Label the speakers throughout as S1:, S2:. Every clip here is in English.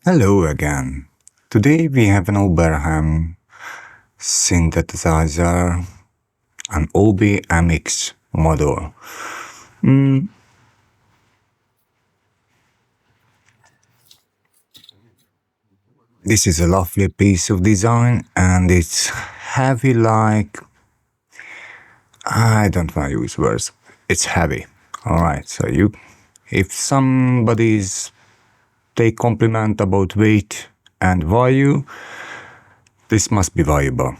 S1: Hello again. Today we have an Oberheim synthesizer, an OBMx model. This is a lovely piece of design and it's heavy like... I don't want to use words. It's heavy. Alright, so if somebody's take compliment about weight and value, this must be valuable.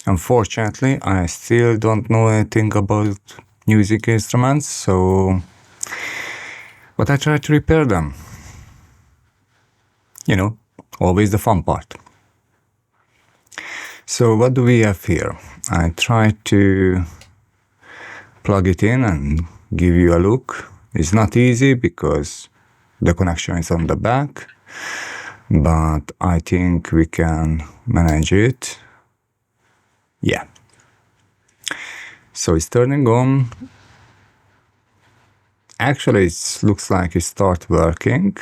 S1: Unfortunately, I still don't know anything about music instruments, but I try to repair them. You know, always the fun part. So what do we have here? I try to plug it in and give you a look. It's not easy because the connection is on the back, but I think we can manage it. Yeah. So it's turning on. Actually, it looks like it starts working.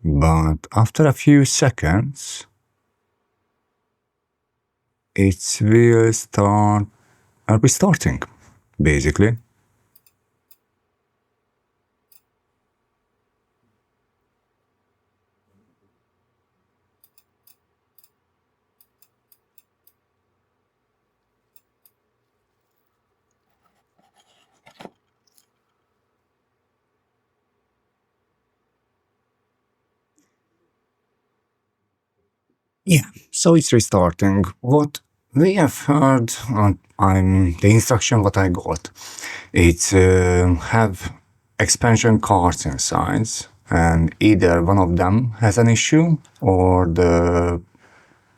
S1: But after a few seconds, it will start restarting, basically. Yeah, so it's restarting. What we have heard, the instruction what I got, it's have expansion cards inside, and either one of them has an issue or the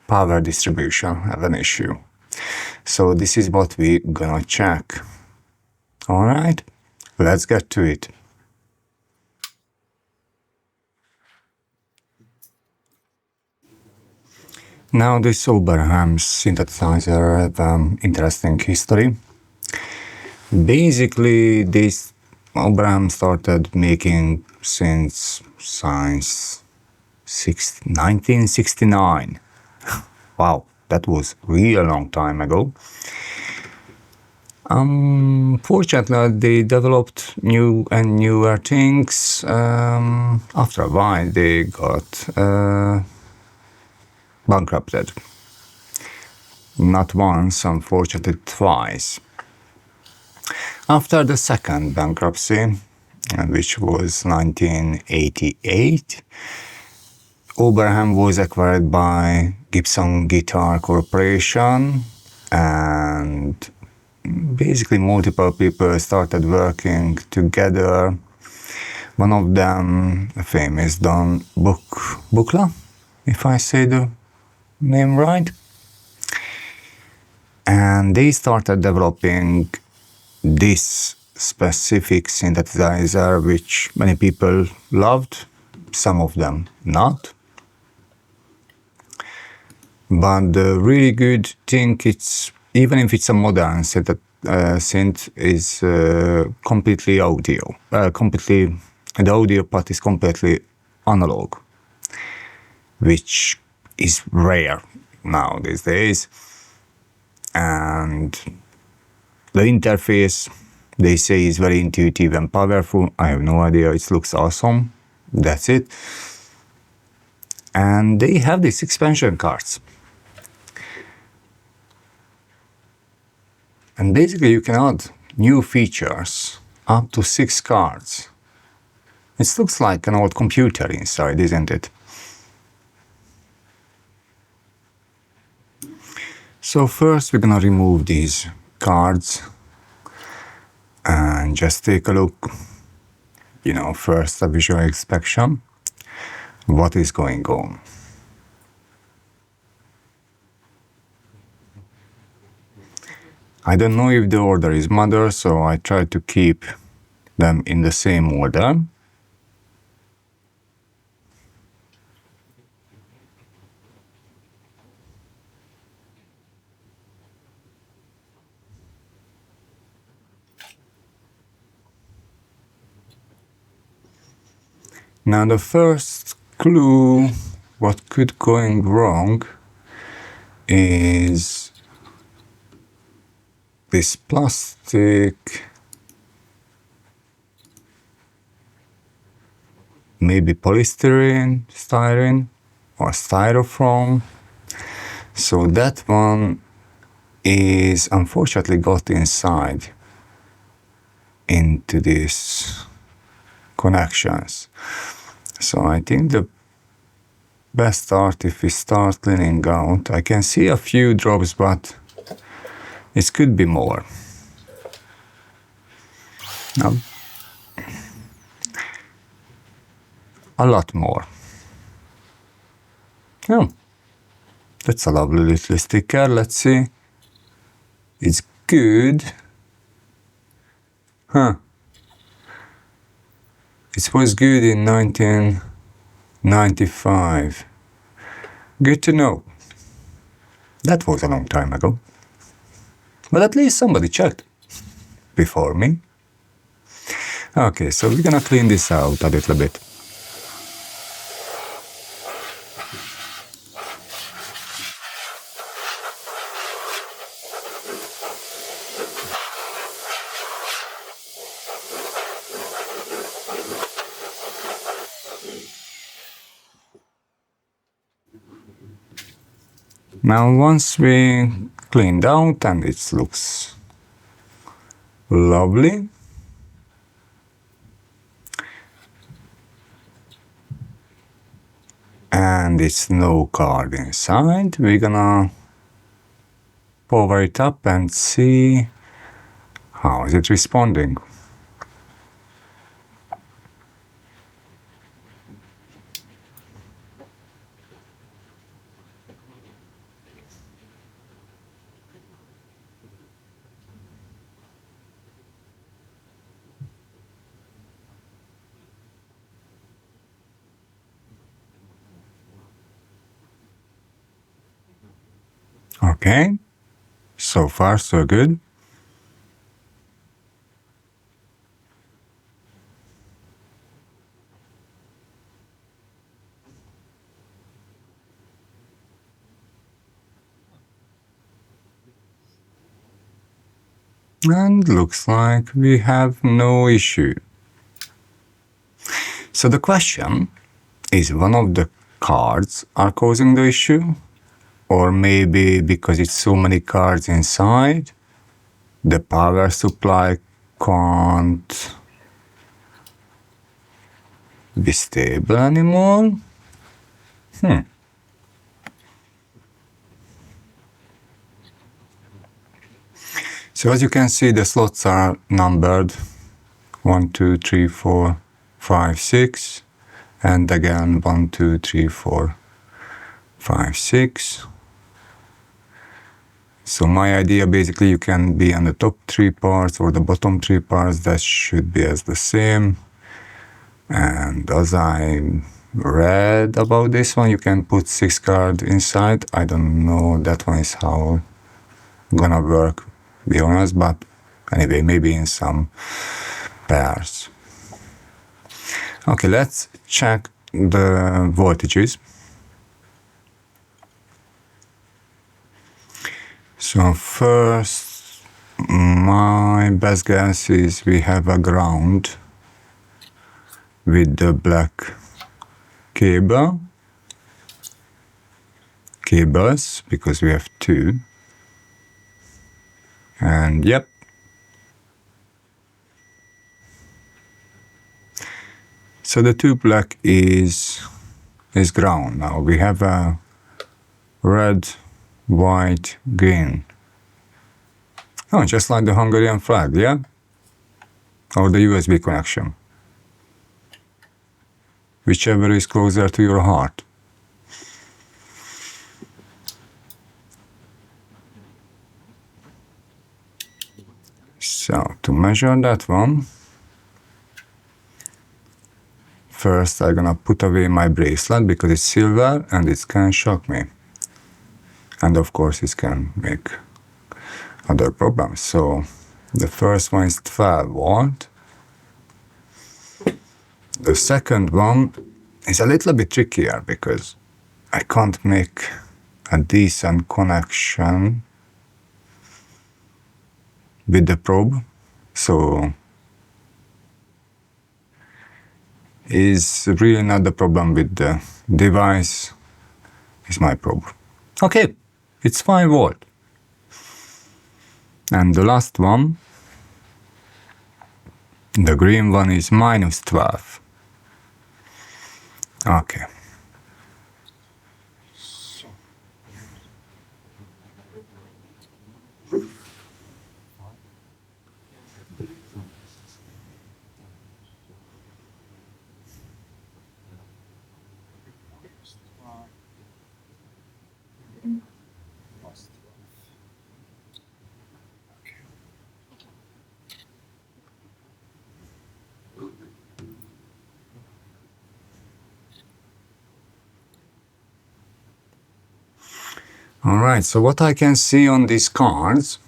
S1: power distribution have an issue. So this is what we gonna check. All right, let's get to it. Now this Oberheim synthesizer have interesting history. Basically, this Oberheim started making since 1969. Wow, that was really a long time ago. Fortunately, they developed new and newer things. After a while, they got bankrupted. Not once, unfortunately, twice. After the second bankruptcy, which was 1988, Oberheim was acquired by Gibson Guitar Corporation, and basically multiple people started working together. One of them, famous Don Buchla, if I say the name right. And they started developing this specific synthesizer, which many people loved, some of them not. But the really good thing, it's even if it's a modern synth is completely audio. The audio part is completely analog, which is rare now these days. And the interface, they say, is very intuitive and powerful. I have no idea. It looks awesome. That's it. And they have these expansion cards. And basically you can add new features up to 6 cards. It looks like an old computer inside, isn't it? So first we're gonna remove these cards and just take a look, first a visual inspection, what is going on. I don't know if the order is mother, so I try to keep them in the same order. Now the first clue what could going wrong is this plastic, maybe polystyrene, styrene, or styrofoam. So that one is unfortunately got inside into these connections. So I think the best start if we start cleaning out. I can see a few drops, but it could be more. No. A lot more. Oh, that's a lovely little sticker. Let's see. It's good. Huh. It was good in 1995. Good to know. That was a long time ago. But at least somebody checked before me. Okay, so we're gonna clean this out a little bit. Now once we cleaned out and it looks lovely, and it's no card inside, we're gonna power it up and see how is it responding. Okay, so far so good. And looks like we have no issue. So the question is, one of the cards are causing the issue? Or maybe because it's so many cards inside, the power supply can't be stable anymore? So as you can see, the slots are numbered 1, 2, 3, 4, 5, 6, and again 1, 2, 3, 4, 5, 6. So my idea, basically, you can be on the top 3 parts or the bottom 3 parts, that should be as the same. And as I read about this one, you can put 6 cards inside. I don't know that one is how gonna work, to be honest, but anyway, maybe in some pairs. Okay, let's check the voltages. So first, my best guess is we have a ground with the black cables, because we have 2. And yep. So the 2 black is ground. Now we have a red, white, green. Oh, just like the Hungarian flag, yeah? Or the USB connection. Whichever is closer to your heart. So to measure that one, first I'm gonna put away my bracelet because it's silver and it can shock me. And of course it can make other problems. So the first one is 12 volt. the second one is a little bit trickier because I can't make a decent connection with the probe, so is really not the problem with the device, it's my probe. Okay, it's 5 volt. And the last one, the green one, is minus 12. Okay. Alright, so what I can see on these cards,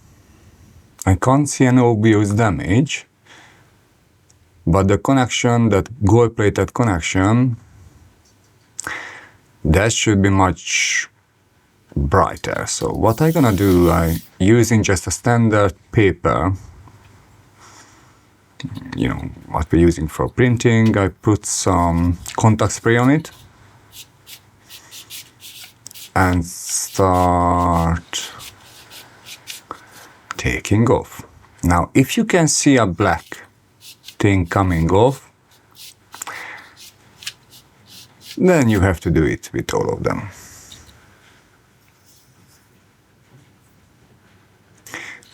S1: I can't see any obvious damage, but the connection, that gold-plated connection, that should be much brighter. So what I'm gonna do, I using just a standard paper, you know, what we're using for printing, I put some contact spray on it and start taking off. Now, if you can see a black thing coming off, then you have to do it with all of them.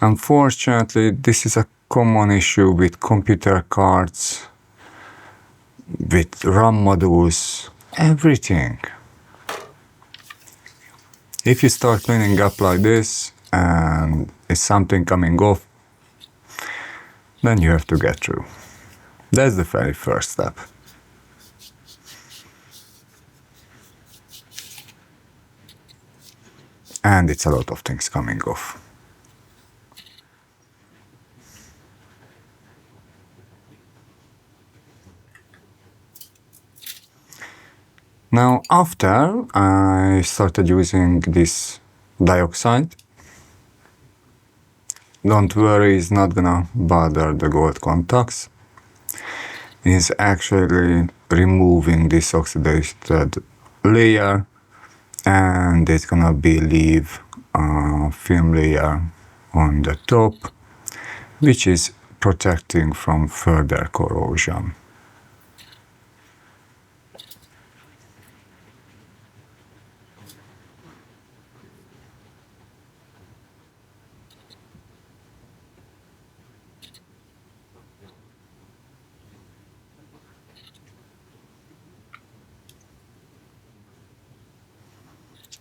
S1: Unfortunately, this is a common issue with computer cards, with RAM modules, everything. If you start cleaning up like this and it's something coming off, then you have to get through. That's the very first step. And it's a lot of things coming off. Now, after I started using this DeoxIT, don't worry, it's not gonna bother the gold contacts. It's actually removing this oxidated layer, and it's gonna be leave a film layer on the top, which is protecting from further corrosion.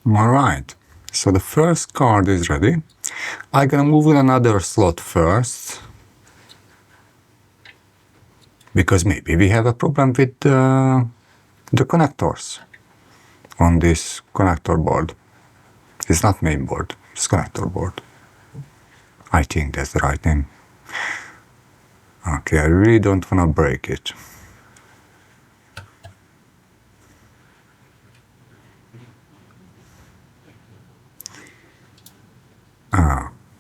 S1: Alright, so the first card is ready. I'm gonna move in another slot first, because maybe we have a problem with the connectors on this connector board. It's not main board, it's connector board. I think that's the right name. Okay, I really don't want to break it.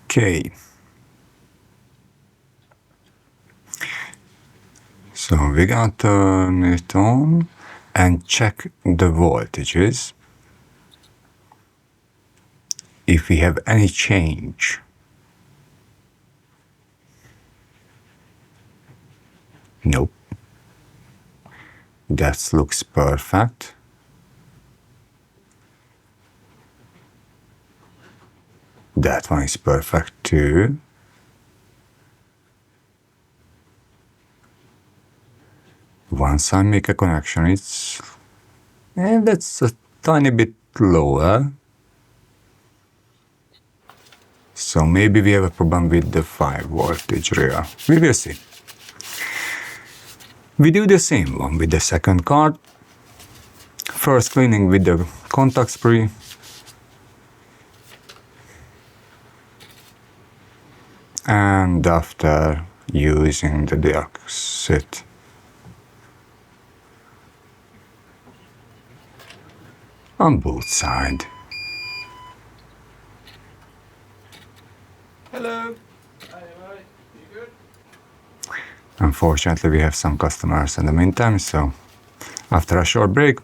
S1: Okay. So we're gonna turn it on and check the voltages. If we have any change. Nope. That looks perfect. That one is perfect too. Once I make a connection, that's a tiny bit lower. So maybe we have a problem with the 5 voltage real. We will see. We do the same one with the second card. First cleaning with the contact spray. And after using the DeoxIT on both sides.
S2: Hello. Hi, you good?
S1: Unfortunately, we have some customers in the meantime, so after a short break,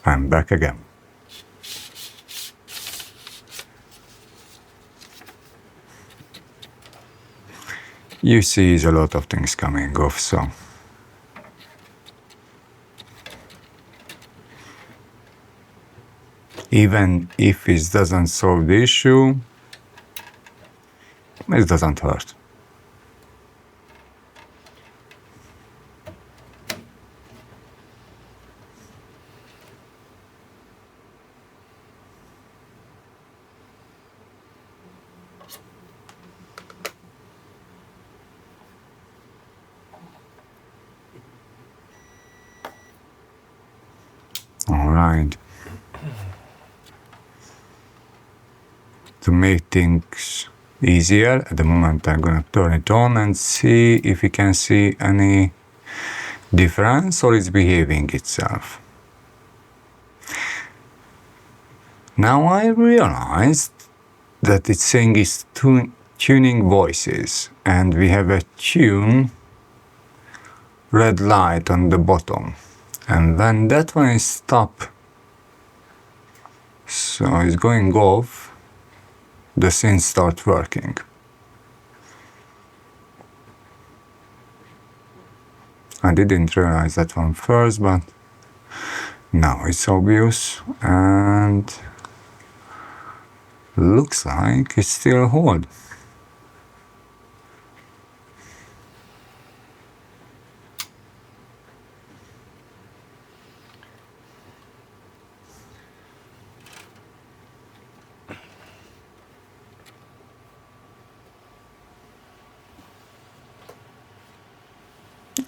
S1: I'm back again. You see a lot of things coming off, so even if it doesn't solve the issue, it doesn't hurt. All right. To make things easier, at the moment I'm gonna turn it on and see if we can see any difference or it's behaving itself. Now I realized that it's saying it's tuning voices, and we have a tune red light on the bottom, and when that one is stop, so it's going off, the synth starts working. I didn't realize that one first, but now it's obvious, and looks like it's still hold.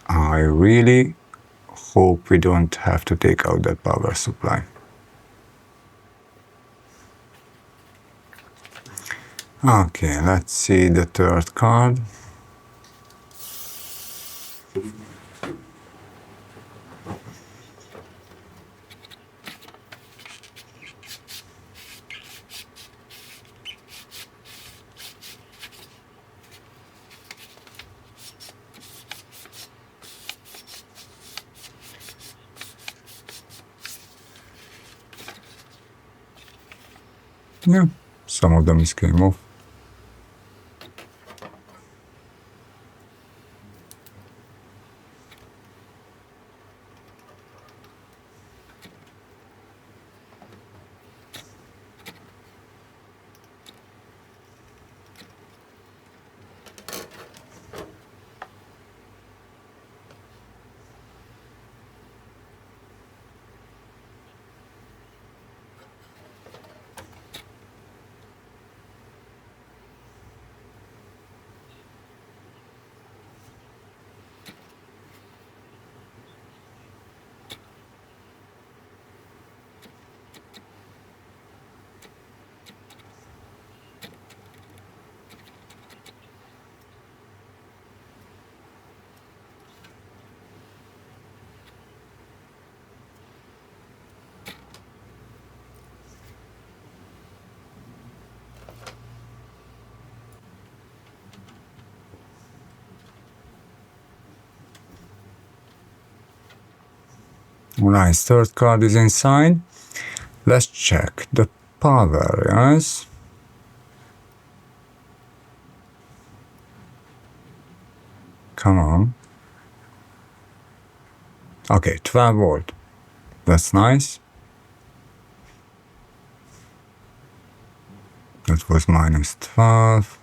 S1: I really hope we don't have to take out that power supply. Okay, let's see the third card. Yeah, some of them is came off. Nice, third card is inside. Let's check the power, yes? Come on. Okay, 12 volt. That's nice. That was minus 12.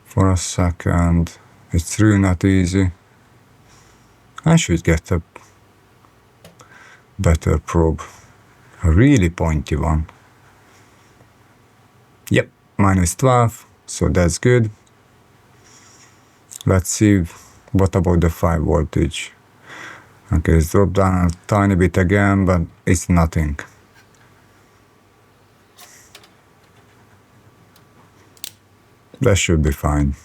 S1: For a second. It's really not easy. I should get a better probe. A really pointy one. Yep, minus 12, so that's good. Let's see what about the 5 voltage. Okay, it's dropped down a tiny bit again, but it's nothing. That should be fine.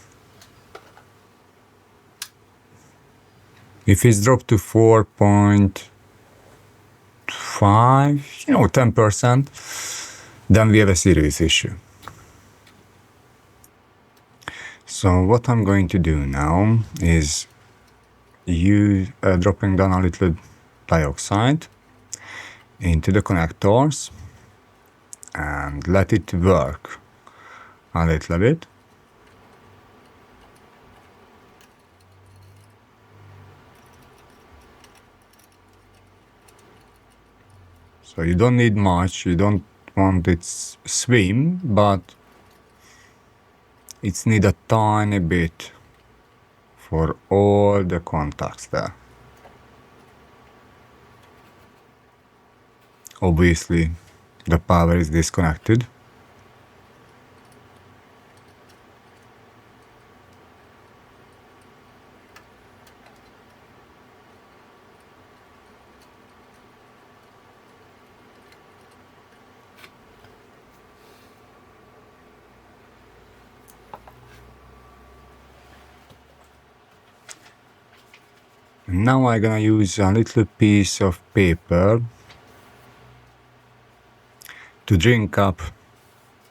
S1: If it's dropped to 4.5 5, 10%, then we have a serious issue. So what I'm going to do now is dropping down a little DeoxIT into the connectors and let it work a little bit. So you don't need much, you don't want it swim, but it's need a tiny bit for all the contacts there. Obviously, the power is disconnected. Now I'm gonna use a little piece of paper to drink up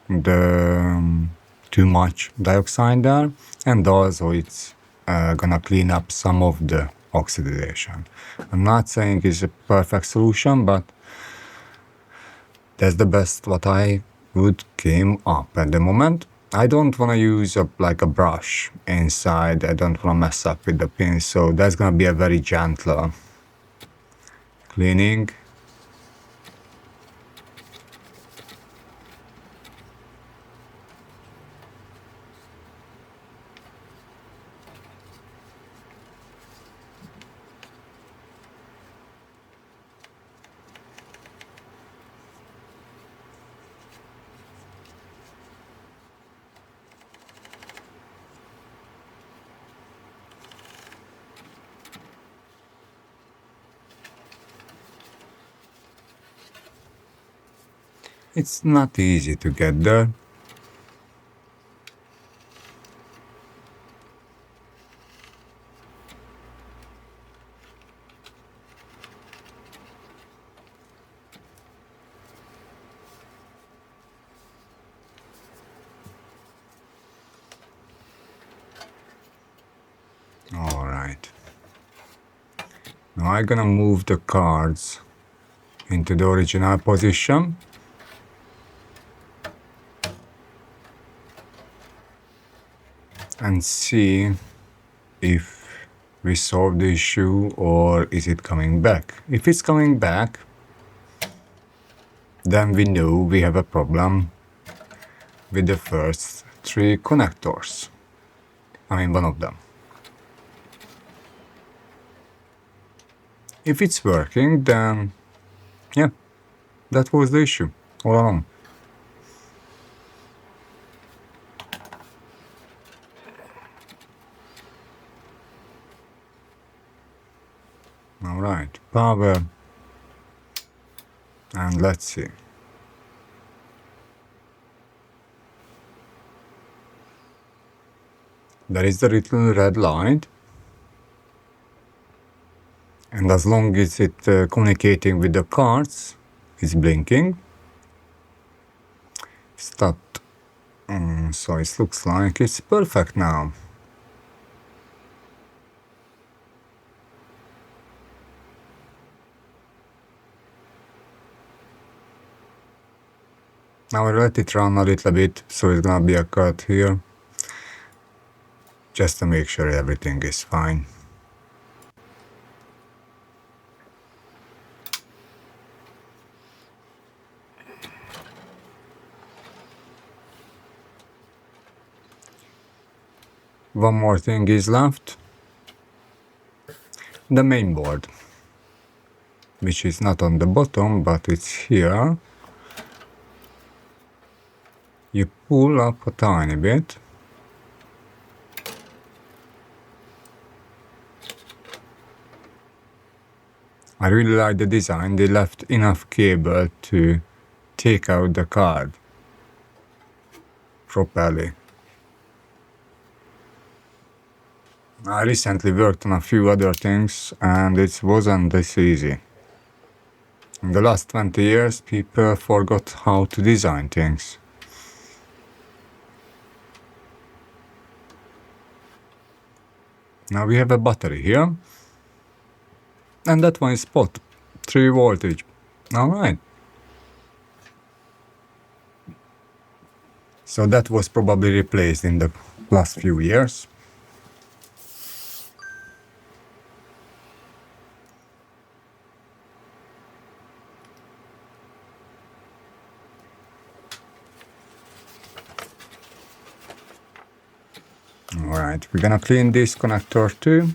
S1: the too much DeoxIT there, and also it's gonna clean up some of the oxidation. I'm not saying it's a perfect solution, but that's the best what I would came up at the moment. I don't want to use like a brush inside, I don't want to mess up with the pins, so that's gonna be a very gentle cleaning. It's not easy to get there. Alright. Now I'm gonna move the cards into the original position. And see if we solve the issue or is it coming back. If it's coming back, then we know we have a problem with the first 3 connectors. I mean, one of them. If it's working, then yeah, that was the issue all along. Alright, power, and let's see. There is the little red light, and as long as it's communicating with the cards, it's blinking. Stopped. So it looks like it's perfect now. Now I let it run a little bit, so it's gonna be a cut here, just to make sure everything is fine. One more thing is left. The main board, which is not on the bottom, but it's here. You pull up a tiny bit. I really like the design. They left enough cable to take out the card properly. I recently worked on a few other things and it wasn't this easy. In the last 20 years, people forgot how to design things. Now we have a battery here. And that one is spot. 3 voltage. Alright. So that was probably replaced in the last few years. Alright, we're gonna clean this connector too.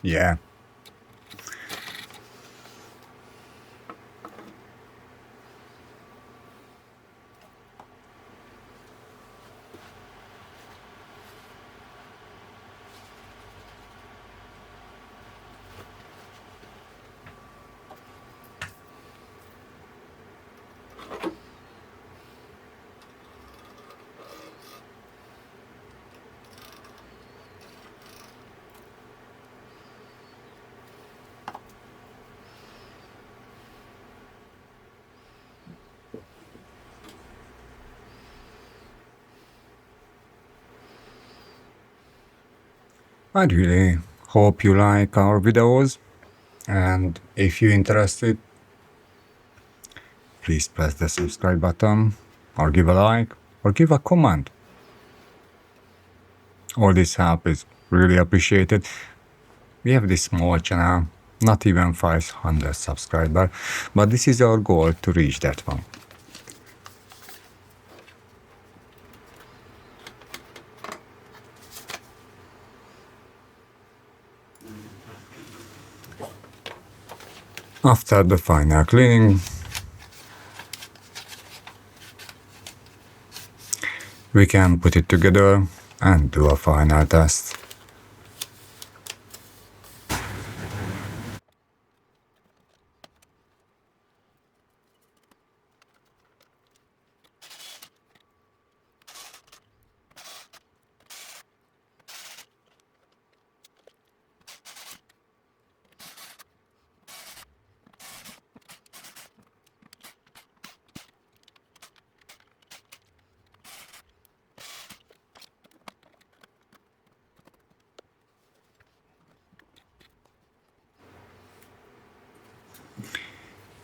S1: Yeah. I really hope you like our videos, and if you're interested, please press the subscribe button, or give a like, or give a comment. All this help is really appreciated. We have this small channel, not even 500 subscribers, but this is our goal to reach that one. After the final cleaning, we can put it together and do a final test.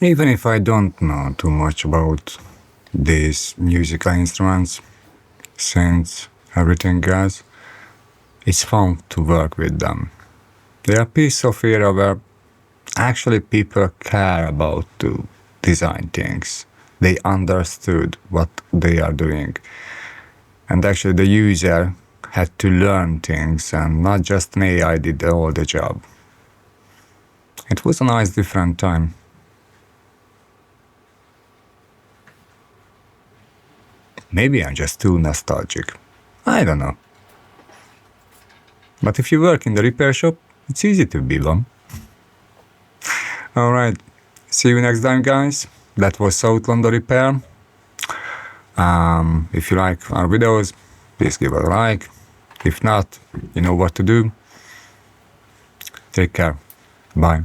S1: Even if I don't know too much about these musical instruments, synths, everything else, it's fun to work with them. They're a piece of era where actually people care about to design things. They understood what they are doing. And actually the user had to learn things, and not just an AI did all the job. It was a nice different time. Maybe I'm just too nostalgic. I don't know. But if you work in the repair shop, it's easy to be one. Alright, see you next time, guys. That was South London Repair. If you like our videos, please give a like. If not, you know what to do. Take care. Bye.